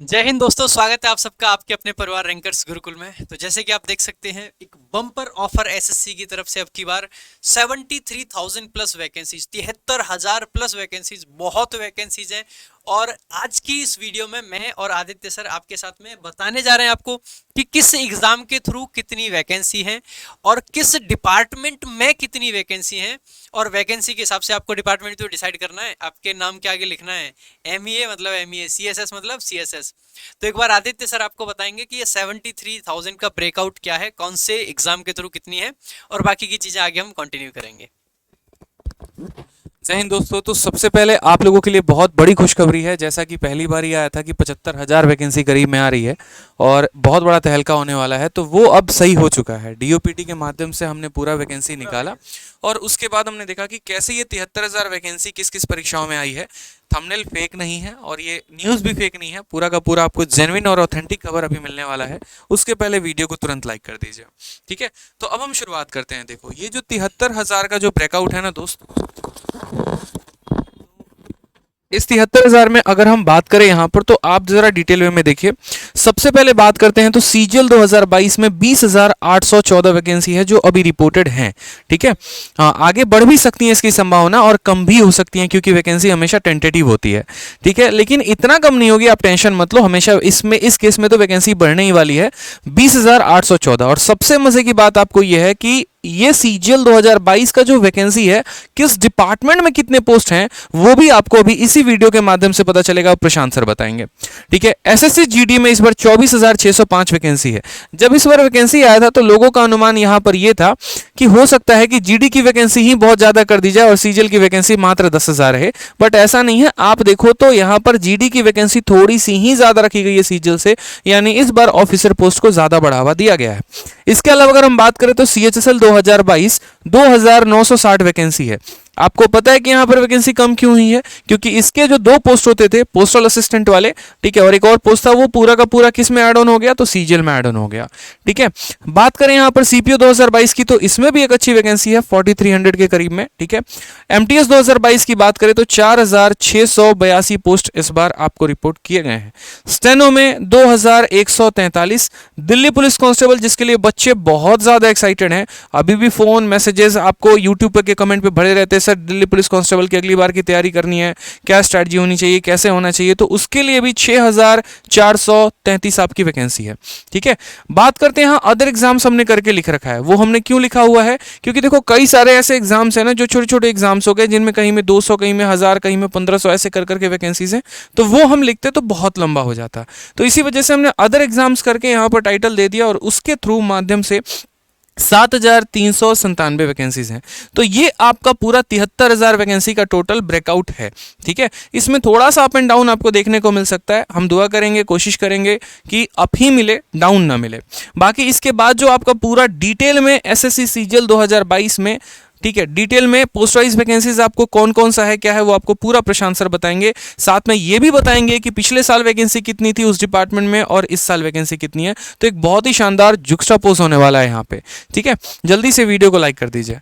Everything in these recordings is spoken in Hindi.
जय हिंद दोस्तों, स्वागत है आप सबका आपके अपने परिवार रैंकर्स गुरुकुल में। तो जैसे कि आप देख सकते हैं, एक बम्पर ऑफर एसएससी की तरफ से अब की बार 73,000 प्लस वैकेंसीज, 73,000 प्लस वैकेंसीज, बहुत वैकेंसीज हैं। और आज की इस वीडियो में मैं और आदित्य सर आपके साथ में बताने जा रहे हैं आपको कि किस एग्जाम के थ्रू कितनी वैकेंसी है और किस डिपार्टमेंट में कितनी वैकेंसी है। और वैकेंसी के हिसाब से आपको डिपार्टमेंट तो डिसाइड करना है, आपके नाम के आगे लिखना है एमईए मतलब एमईए, सीएसएस मतलब सीएसएस। तो एक बार आदित्य सर आपको बताएंगे कि ये 73,000 का ब्रेकआउट क्या है, कौन से एग्जाम के थ्रू कितनी है, और बाकी की चीजें आगे हम कंटिन्यू करेंगे। जय हिंद दोस्तों। तो सबसे पहले आप लोगों के लिए बहुत बड़ी खुशखबरी है। जैसा कि पहली बार ये आया था कि 75,000 वैकेंसी करीब में आ रही है और बहुत बड़ा तहलका होने वाला है, तो वो अब सही हो चुका है। डीओपीटी के माध्यम से हमने पूरा वैकेंसी निकाला और उसके बाद हमने देखा कि कैसे ये 73,000 वैकेंसी किस किस परीक्षाओं में आई है। थंबनेल फेक नहीं है और ये न्यूज़ भी फेक नहीं है, पूरा का पूरा आपको जेन्युइन और ऑथेंटिक खबर अभी मिलने वाला है। उसके पहले वीडियो को तुरंत लाइक कर दीजिए, ठीक है। तो अब हम शुरुआत करते हैं। देखो, ये जो 73,000 का जो ब्रेकआउट है ना दोस्तों, इस 73,000 में अगर हम बात करें यहाँ पर, तो आप जरा डिटेल वे में देखिए। सबसे पहले बात करते हैं तो सीजीएल 2022 में 20,814 वैकेंसी है जो अभी रिपोर्टेड हैं, ठीक है। आगे बढ़ भी सकती है इसकी संभावना और कम भी हो सकती है, क्योंकि वैकेंसी हमेशा टेंटेटिव होती है, ठीक है। लेकिन इतना कम नहीं होगी, आप टेंशन मत लो। हमेशा इसमें इस केस में तो वैकेंसी बढ़ने ही वाली है, 20,814। और सबसे मजे की बात आपको यह है कि ये सीजीएल 2022 का जो वैकेंसी है, किस डिपार्टमेंट में कितने पोस्ट हैं, वो भी आपको अभी इसी वीडियो के माध्यम से पता चलेगा, प्रशांत सर बताएंगे, ठीक है। एसएससी जीडी में इस बार 24,605 वैकेंसी है। जब इस बार वैकेंसी आया था तो लोगों का अनुमान यहां पर यह था कि हो सकता है कि जीडी की वैकेंसी ही बहुत ज्यादा कर दी जाए और सीजीएल की वैकेंसी मात्र 10,000 है, बट ऐसा नहीं है। आप देखो तो यहां पर जीडी की वैकेंसी थोड़ी सी ही ज्यादा रखी गई है सीजीएल से, यानी इस बार ऑफिसर पोस्ट को ज्यादा बढ़ावा दिया गया है। इसके अलावा अगर हम बात करें तो सीएचएसएल 2022 2,960 वैकेंसी है। आपको पता है कि यहां पर वैकेंसी कम क्यों हुई है? क्योंकि इसके जो दो पोस्ट होते थे, पोस्टल असिस्टेंट वाले, ठीक है, और एक और पोस्ट था, वो पूरा का पूरा किस में ऐड ऑन हो गया? तो सीजीएल में ऐड ऑन हो गया, ठीक है। बात करें यहां पर सीपीओ 2022 की, तो इसमें भी एक अच्छी वैकेंसी है 4300 के करीब में, ठीक है। एमटीएस 2022 की बात करें तो 4,682 पोस्ट इस बार आपको रिपोर्ट किए गए हैं। स्टेनो में 2,143। दिल्ली पुलिस कांस्टेबल, जिसके लिए बच्चे बहुत ज्यादा एक्साइटेड हैं, अभी भी फोन मैसेजेस आपको यूट्यूब पर के कमेंट पे भरे रहते हैं, सर दिल्ली पुलिस कांस्टेबल की अगली बार की तैयारी करनी है, क्या स्ट्रैटेजी होनी चाहिए, कैसे होना चाहिए, तो उसके लिए भी 6,433 आपकी वैकेंसी है, ठीक है। बात करते हैं, अदर एग्जाम्स हमने करके लिख रखा है। वो हमने क्यों लिखा हुआ है? क्योंकि देखो, कई सारे ऐसे एग्जाम्स हैं ना जो छोटे छोटे एग्जाम्स हो गए, जिनमें कहीं में 200, कहीं में 1,000, कहीं में 1,500 ऐसे कर करके वैकेंसीज हैं, तो वो हम लिखते तो बहुत लंबा हो जाता। तो इसी वजह से हमने अदर एग्जाम्स करके यहाँ पर टाइटल दे दिया और उसके थ्रू माध्यम से 7,397 वैकेंसीज हैं। तो ये आपका पूरा 73,000 वैकेंसी का टोटल ब्रेकआउट है, ठीक है। इसमें थोड़ा सा अप एंड डाउन आपको देखने को मिल सकता है। हम दुआ करेंगे, कोशिश करेंगे कि अप ही मिले, डाउन ना मिले। बाकी इसके बाद जो आपका पूरा डिटेल में एसएससी सीजीएल 2022 में, ठीक है, डिटेल में पोस्ट वाइज वैकेंसीज आपको कौन कौन सा है, क्या है, वो आपको पूरा प्रशांत सर बताएंगे। साथ में ये भी बताएंगे कि पिछले साल वैकेंसी कितनी थी उस डिपार्टमेंट में और इस साल वैकेंसी कितनी है। तो एक बहुत ही शानदार जुक्स्टापोज होने वाला है यहाँ पे, ठीक है। जल्दी से वीडियो को लाइक कर दीजिए।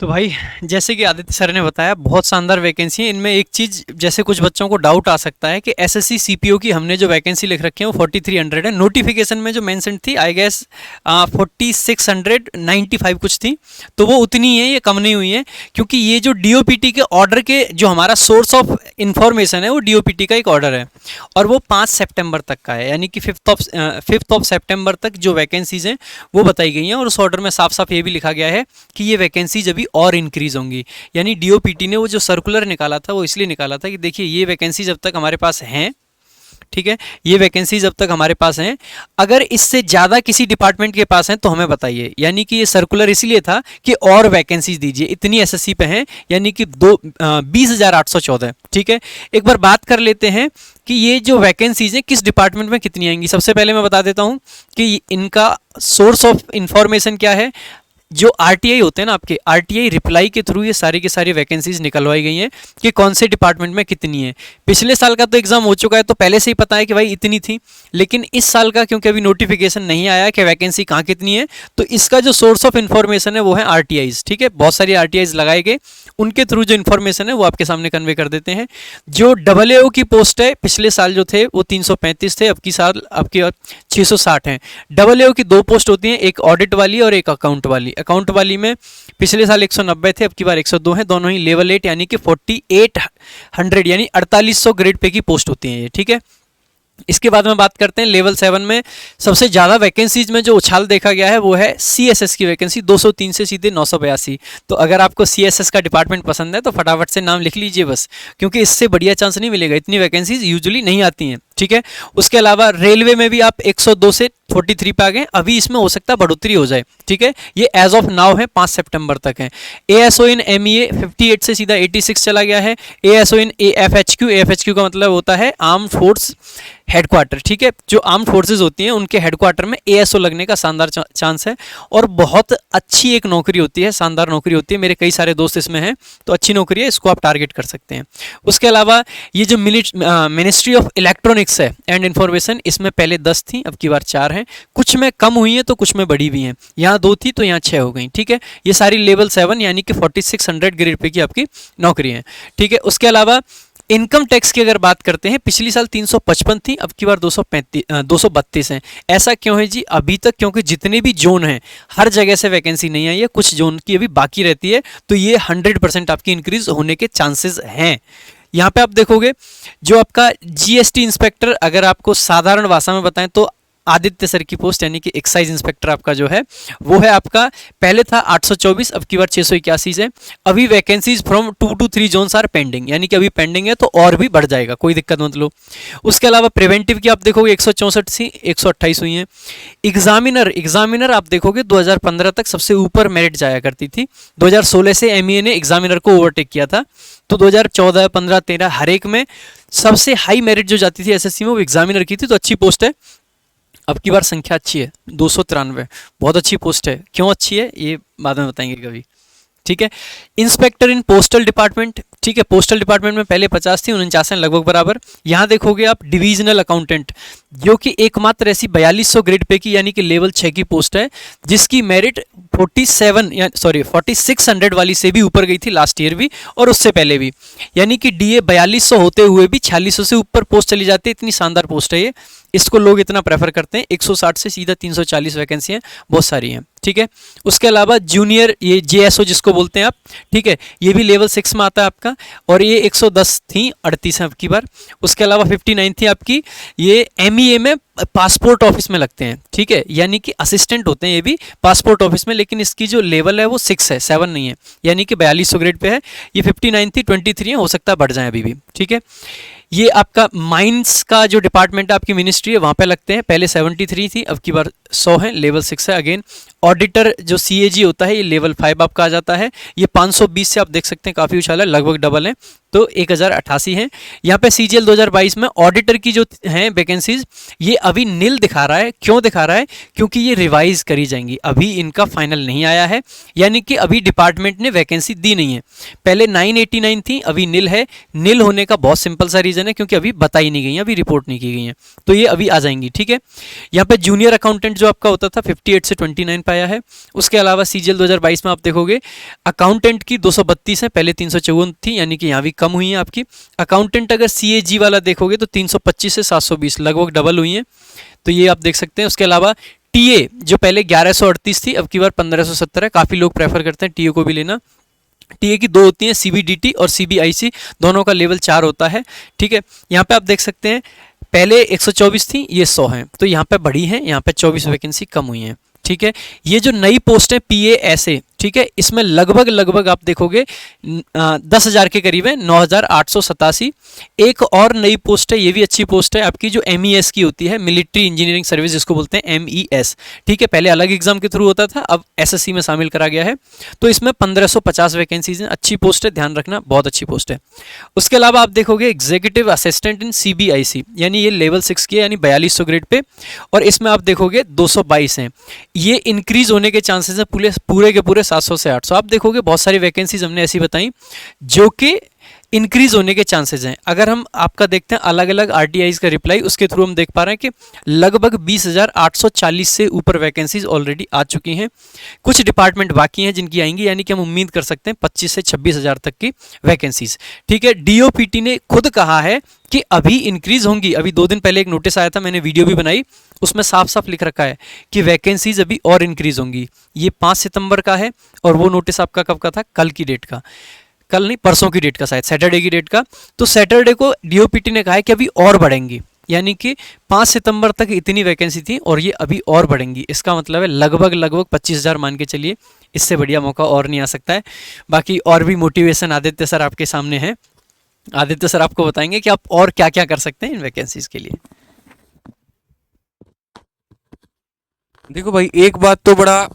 तो भाई, जैसे कि आदित्य सर ने बताया, बहुत शानदार वैकेंसी है। इनमें एक चीज़, जैसे कुछ बच्चों को डाउट आ सकता है कि एसएससी सीपीओ की हमने जो वैकेंसी लिख रखी है वो 4300 है। नोटिफिकेशन में जो मेंशन थी, आई गेस 4695 कुछ थी, तो वो उतनी है, ये कम नहीं हुई है। क्योंकि ये जो डीओपीटी के ऑर्डर के जो हमारा सोर्स ऑफ इंफॉर्मेशन है, वो डीओपीटी का एक ऑर्डर है और वो 5 सितंबर तक का है, यानी कि 5th ऑफ सितंबर तक जो वैकेंसीज हैं वो बताई गई हैं। और उस ऑर्डर में साफ साफ ये भी लिखा गया है कि ये वैकेंसीज अभी और इंक्रीज होंगी। यानी डीओपीटी ने वो जो सर्कुलर निकाला था, वो इसलिए निकाला था कि देखिए, ये वैकेंसी जब तक हमारे पास हैं, ठीक है, ये वैकेंसी जब तक हमारे पास हैं, अगर इससे ज़्यादा किसी डिपार्टमेंट के पास हैं तो हमें बताइए। यानी कि ये सर्कुलर इसलिए था कि और वैकेंसीज दीजिए, इतनी एसएससी पे हैं, यानी कि 20,814, ठीक है। एक बार बात कर लेते हैं कि ये जो वैकेंसीज हैं किस डिपार्टमेंट में कितनी आएंगी। सबसे पहले मैं बता देता हूँ कि इनका सोर्स ऑफ इंफॉर्मेशन क्या है। जो आरटीआई होते हैं ना आपके, आरटीआई रिप्लाई के थ्रू ये सारी की सारी वैकेंसीज निकलवाई गई हैं कि कौन से डिपार्टमेंट में कितनी है। पिछले साल का तो एग्जाम हो चुका है तो पहले से ही पता है कि भाई इतनी थी, लेकिन इस साल का क्योंकि अभी नोटिफिकेशन नहीं आया कि वैकेंसी कहाँ कितनी है, तो इसका जो सोर्स ऑफ इन्फॉर्मेशन है वो है आरटीआईज। ठीक है, बहुत सारी आरटीआईज लगाए गए, उनके थ्रू जो इन्फॉर्मेशन है वो आपके सामने कन्वे कर देते हैं। जो AAO की पोस्ट है पिछले साल जो थे वो 335 थे, अब की साल आपके 660 हैं। AAO की 2 पोस्ट होती हैं, एक ऑडिट वाली और एक अकाउंट वाली। अकाउंट वाली में पिछले साल 190 थे, अब की बार 102 हैं, दोनों ही लेवल 8 यानी कि 4800 यानी 4800 ग्रेड पे की पोस्ट होती हैं ये। ठीक है, इसके बाद में बात करते हैं लेवल 7 में सबसे ज़्यादा वैकेंसीज में जो उछाल देखा गया है वो है CSS की वैकेंसी, 203 से सीधे 982। तो अगर आपको CSS का डिपार्टमेंट पसंद है तो फटाफट से नाम लिख लीजिए बस, क्योंकि इससे बढ़िया चांस नहीं मिलेगा, इतनी वैकेंसीज यूजुअली नहीं आती हैं। ठीक है, उसके अलावा रेलवे में भी आप 102 से 43 पे आ गए, अभी इसमें हो सकता है बढ़ोतरी हो जाए। ठीक है, ये एज ऑफ नाउ है, 5 सितंबर तक है। ASO इन MEA 58 से सीधा 86 चला गया है। ASO इन AFHQ का मतलब होता है आर्म फोर्स हेडक्वार्टर। ठीक है, जो आर्म फोर्सेज होती हैं उनके हेडक्वार्टर में ASO लगने का शानदार चांस है, और बहुत अच्छी एक नौकरी होती है, शानदार नौकरी होती है। मेरे कई सारे दोस्त इसमें हैं, तो अच्छी नौकरी है, इसको आप टारगेट कर सकते हैं। उसके अलावा ये जो मिनिस्ट्री ऑफ इलेक्ट्रॉनिक्स है एंड इन्फॉर्मेशन, इसमें पहले 10 थी, अब की बार 4 हैं। कुछ में कम हुई है तो कुछ में बढ़ी भी हैं, यहाँ 2 थी तो यहाँ 6 हो गई। ठीक है, ये सारी लेवल 7 यानी कि 4600 ग्रेड पे की आपकी नौकरी है। ठीक है, उसके अलावा इनकम टैक्स की अगर बात करते हैं, पिछली साल 355 थी, अब की बार 232 हैं। ऐसा क्यों है जी? अभी तक क्योंकि जितने भी जोन हैं हर जगह से वैकेंसी नहीं आई है, कुछ जोन की अभी बाकी रहती है, तो ये 100% आपकी इंक्रीज होने के चांसेस हैं। यहाँ पे आप देखोगे जो आपका GST इंस्पेक्टर, अगर आपको साधारण भाषा में बताएं तो आदित्य सर की पोस्ट यानी कि एक्साइज इंस्पेक्टर आपका जो है वो है आपका, पहले था 824, अब की बार 681 है। अभी vacancies from 2 to 3 zones are pending, यानी कि अभी पेंडिंग है तो और भी बढ़ जाएगा, कोई दिक्कत मत लो। उसके अलावा प्रिवेंटिव की आप देखोगे 164 सी 128 हुई है। एग्जामिनर आप देखोगे 2015 तक सबसे ऊपर मेरिट जाया करती थी, 2016 से MEA ने एग्जामिनर को ओवरटेक किया था, तो 2014, 15, 13 हर एक में सबसे हाई मेरिट जो जाती थी SSC में वो एग्जामिनर की थी, तो अच्छी पोस्ट है। अब की बार संख्या अच्छी है, 293, बहुत अच्छी पोस्ट है। क्यों अच्छी है ये बाद में बताएंगे कभी। ठीक है, इंस्पेक्टर इन पोस्टल डिपार्टमेंट, ठीक है, पोस्टल डिपार्टमेंट में पहले 50 थी, 49 हैं, लगभग बराबर। यहाँ देखोगे आप डिविजनल अकाउंटेंट, जो कि एकमात्र ऐसी 4200 ग्रेड पे की यानी कि लेवल 6 की पोस्ट है, जिसकी मेरिट 4600 वाली से भी ऊपर गई थी लास्ट ईयर भी और उससे पहले भी, यानी कि DA 4200 होते हुए भी 4600 से ऊपर पोस्ट चली जाती है। इतनी शानदार पोस्ट है ये, इसको लोग इतना प्रेफर करते हैं। 160 से सीधा 340 वैकेंसी हैं, बहुत सारी हैं। ठीक है, उसके अलावा जूनियर ये JSO जिसको बोलते हैं आप, ठीक है, ये भी लेवल 6 में आता है आपका, और ये 110 थी, 38 है अब की बार। उसके अलावा 59 थी आपकी, ये MEA में पासपोर्ट ऑफिस में लगते हैं। ठीक है, यानी कि असिस्टेंट होते हैं ये भी पासपोर्ट ऑफिस में, लेकिन इसकी जो लेवल है वो 6 है, 7 नहीं है, यानी कि 4200 ग्रेड पे है। ये 59 थी, 23 है, हो सकता है बढ़ जाए अभी भी। ठीक है, ये आपका माइंस का जो डिपार्टमेंट है आपकी मिनिस्ट्री है वहाँ पे लगते हैं, पहले 73 थी, अब की बार 100 है, लेवल 6 है। अगेन ऑडिटर जो CAG होता है ये लेवल 5 आपका आ जाता है, ये 520 से आप देख सकते हैं काफ़ी उछाल है, लगभग डबल है, तो 1088 है। यहाँ पे CGL 2022 में ऑडिटर की जो हैं वैकेंसीज ये अभी नील दिखा रहा है। क्यों दिखा रहा है? क्योंकि ये रिवाइज करी जाएंगी, अभी इनका फाइनल नहीं आया है, यानी कि अभी डिपार्टमेंट ने वैकेंसी दी नहीं है। पहले 989 थी, अभी नील है। नील होने का बहुत सिंपल सा रीजन है, क्योंकि अभी बताई नहीं गई है, अभी रिपोर्ट नहीं की गई है, तो ये अभी आ जाएंगी। ठीक है, यहाँ पे जूनियर अकाउंटेंट जो आपका होता था 58 से 29 पाया है। उसके अलावा CGL 2022 में आप देखोगे अकाउंटेंट की 232 है, पहले 354 थी, यानी कि यहाँ भी कम हुई है आपकी। अकाउंटेंट अगर CAG वाला देखोगे तो 325 से 720, लगभग डबल हुई है, तो ये आप देख सकते हैं। उसके अलावा TA जो पहले 1138 थी, अब की बार 1570 है, काफ़ी लोग प्रेफर करते हैं TA को भी लेना। TA की 2 होती हैं, CBDT और CBIC, दोनों का लेवल 4 होता है। ठीक है, यहाँ पे आप देख सकते हैं पहले 124 थी, ये 100 हैं, तो यहाँ पे बढ़ी हैं, यहाँ पे 24 वैकेंसी कम हुई हैं। ठीक है, ये जो नई पोस्ट है PA SA, ठीक है, इसमें लगभग लगभग आप देखोगे 10,000 के करीब है, 9,887। एक और नई पोस्ट है, ये भी अच्छी पोस्ट है आपकी, जो MES की होती है, मिलिट्री इंजीनियरिंग सर्विस जिसको बोलते हैं MES। ठीक है, पहले अलग एग्जाम के थ्रू होता था, अब SSC में शामिल करा गया है। तो इसमें 1550 वैकेंसीज हैं, अच्छी पोस्ट है, ध्यान रखना, बहुत अच्छी पोस्ट है। उसके अलावा आप देखोगे एग्जीक्यूटिव असिस्टेंट इन CBIC, यानी ये लेवल 6 की है, यानी 4200 ग्रेड पे, और इसमें आप देखोगे 222 हैं। ये इंक्रीज होने के चांसेस हैं पूरे के पूरे 700 से 800। आप देखोगे बहुत सारी वैकेंसीज हमने ऐसी बताई जो कि इंक्रीज होने के चांसेस हैं। अगर हम आपका देखते हैं अलग अलग RTIs का रिप्लाई, उसके थ्रू हम देख पा रहे हैं कि लगभग 20,840 से ऊपर वैकेंसीज ऑलरेडी आ चुकी हैं। कुछ डिपार्टमेंट बाकी हैं जिनकी आएंगी, यानी कि हम उम्मीद कर सकते हैं 25 से 26,000 तक की वैकेंसीज। ठीक है, DOPT ने खुद कहा है कि अभी इंक्रीज होंगी। अभी 2 दिन पहले एक नोटिस आया था, मैंने वीडियो भी बनाई, उसमें साफ साफ लिख रखा है कि वैकेंसीज अभी और इंक्रीज होंगी। ये 5 सितंबर का है, और वो नोटिस आपका कब का था? कल की डेट का, कल नहीं परसों की डेट का, शायद सैटरडे की डेट का। तो सैटरडे को DOPT ने कहा है कि अभी और बढ़ेंगी, यानी कि 5 सितंबर तक इतनी वैकेंसी थी और ये अभी और बढ़ेंगी। इसका मतलब है लगभग लगभग 25,000 मान के चलिए, इससे बढ़िया मौका और नहीं आ सकता है। बाकी और भी मोटिवेशन आदित्य सर आपके सामने है, आदित्य सर आपको बताएंगे कि आप और क्या क्या कर सकते हैं इन वैकेंसीज के लिए। देखो भाई, एक बात तो बड़ा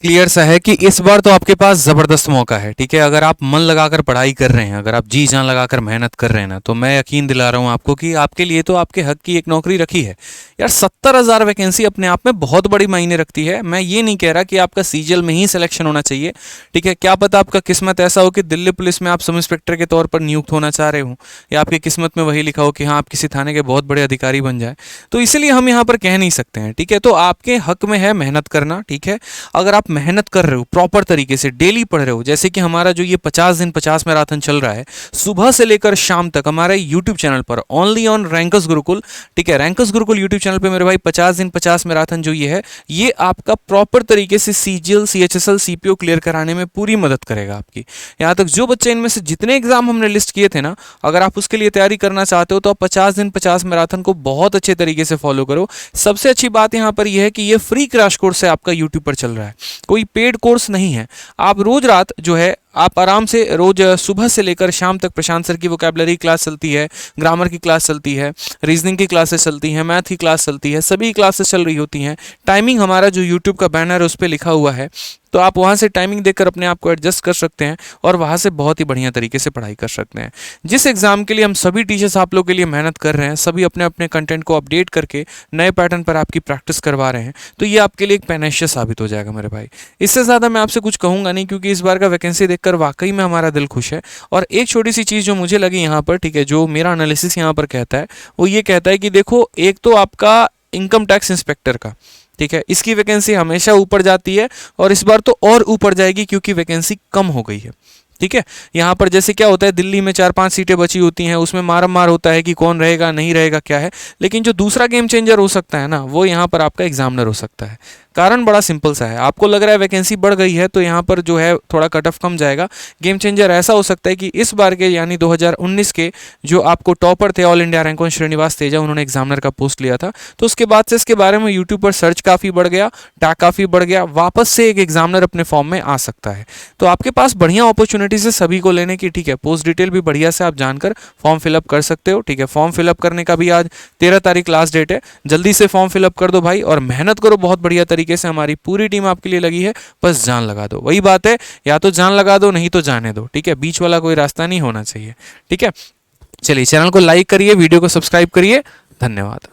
क्लियर सा है कि इस बार तो आपके पास जबरदस्त मौका है। ठीक है, अगर आप मन लगाकर पढ़ाई कर रहे हैं, अगर आप जी जान लगाकर मेहनत कर रहे हैं ना, तो मैं यकीन दिला रहा हूं आपको कि आपके लिए तो आपके हक की एक नौकरी रखी है यार। 70,000 वैकेंसी अपने आप में बहुत बड़ी मायने रखती है। मैं ये नहीं कह रहा कि आपका सीजीएल में ही सिलेक्शन होना चाहिए। ठीक है, क्या पता आपका किस्मत ऐसा हो कि दिल्ली पुलिस में आप सब इंस्पेक्टर के तौर पर नियुक्त होना चाह रहे हो, या आपकी किस्मत में वही लिखा हो कि हाँ आप किसी थाने के बहुत बड़े अधिकारी बन जाए। तो इसीलिए हम यहाँ पर कह नहीं सकते हैं। ठीक है, तो आपके हक में है मेहनत करना। ठीक है, अगर आप मेहनत कर रहे हो, प्रॉपर तरीके से डेली पढ़ रहे हो, जैसे कि हमारा जो ये 50 दिन 50 मैराथन चल रहा है, सुबह से लेकर शाम तक हमारे यूट्यूब चैनल पर ओनली ऑन रैंकर्स गुरुकुल। ठीक है, रैंकर्स गुरुकुल यूट्यूब चैनल पे मेरे भाई 50 दिन 50 मैराथन जो ये है, ये आपका प्रॉपर तरीके से CGL CHSL CPO क्लियर कराने में पूरी मदद करेगा आपकी। यहाँ तक जो बच्चे इनमें से जितने एग्जाम हमने लिस्ट किए थे ना, अगर आप उसके लिए तैयारी करना चाहते हो तो आप 50 दिन 50 मैराथन को बहुत अच्छे तरीके से फॉलो करो। सबसे अच्छी बात यहाँ पर यह है कि ये फ्री क्रैश कोर्स है आपका यूट्यूब पर चल रहा है, कोई पेड कोर्स नहीं है। आप रोज रात जो है आप आराम से रोज सुबह से लेकर शाम तक प्रशांत सर की वोकैबुलरी क्लास चलती है, ग्रामर की क्लास चलती है, रीजनिंग की क्लासेस चलती हैं, मैथ की क्लास चलती है, सभी क्लासेस चल रही होती हैं। टाइमिंग हमारा जो यूट्यूब का बैनर है उस पर लिखा हुआ है, तो आप वहाँ से टाइमिंग देखकर अपने आप को एडजस्ट कर सकते हैं और वहाँ से बहुत ही बढ़िया तरीके से पढ़ाई कर सकते हैं। जिस एग्जाम के लिए हम सभी टीचर्स आप लोग के लिए मेहनत कर रहे हैं, सभी अपने अपने कंटेंट को अपडेट करके नए पैटर्न पर आपकी प्रैक्टिस करवा रहे हैं, तो ये आपके लिए एक पैनेशिया साबित हो जाएगा मेरे भाई। इससे ज़्यादा मैं आपसे कुछ कहूँगा नहीं, क्योंकि इस बार का वैकेंसी देखकर वाकई में हमारा दिल खुश है। और एक छोटी सी चीज़ जो मुझे लगी यहाँ पर, ठीक है, जो मेरा एनालिसिस यहाँ पर कहता है, वो ये कहता है कि देखो, एक तो आपका इनकम टैक्स इंस्पेक्टर का, ठीक है, इसकी वैकेंसी हमेशा ऊपर जाती है और इस बार तो और ऊपर जाएगी क्योंकि वैकेंसी कम हो गई है। ठीक है, यहाँ पर जैसे क्या होता है, दिल्ली में 4-5 सीटें बची होती हैं, उसमें मारम मार होता है कि कौन रहेगा नहीं रहेगा क्या है, लेकिन जो दूसरा गेम चेंजर हो सकता है ना, वो यहाँ पर आपका एग्जामिनर हो सकता है। कारण बड़ा सिंपल सा है, आपको लग रहा है वैकेंसी बढ़ गई है तो यहाँ पर जो है थोड़ा कट ऑफ कम जाएगा। गेम चेंजर ऐसा हो सकता है कि इस बार के यानी 2019 के जो आपको टॉपर थे all India rank one Srinivas Teja, उन्होंने एग्जामिनर का पोस्ट लिया था, तो उसके बाद से इसके बारे में यूट्यूब पर सर्च काफ़ी बढ़ गया, टैग काफ़ी बढ़ गया, वापस से एक एग्जामिनर अपने फॉर्म में आ सकता है। तो आपके पास बढ़िया अपॉर्चुनिटीज है सभी को लेने की। ठीक है, पोस्ट डिटेल भी बढ़िया से आप जानकर फॉर्म फिलअप कर सकते हो। ठीक है, फॉर्म फिलअप करने का भी आज 13 तारीख लास्ट डेट है, जल्दी से फॉर्म फिलअप कर दो भाई और मेहनत करो बहुत बढ़िया तरीके से। हमारी पूरी टीम आपके लिए लगी है, बस जान लगा दो। वही बात है, या तो जान लगा दो नहीं तो जाने दो। ठीक है, बीच वाला कोई रास्ता नहीं होना चाहिए। ठीक है, चलिए चैनल को लाइक करिए, वीडियो को सब्सक्राइब करिए। धन्यवाद।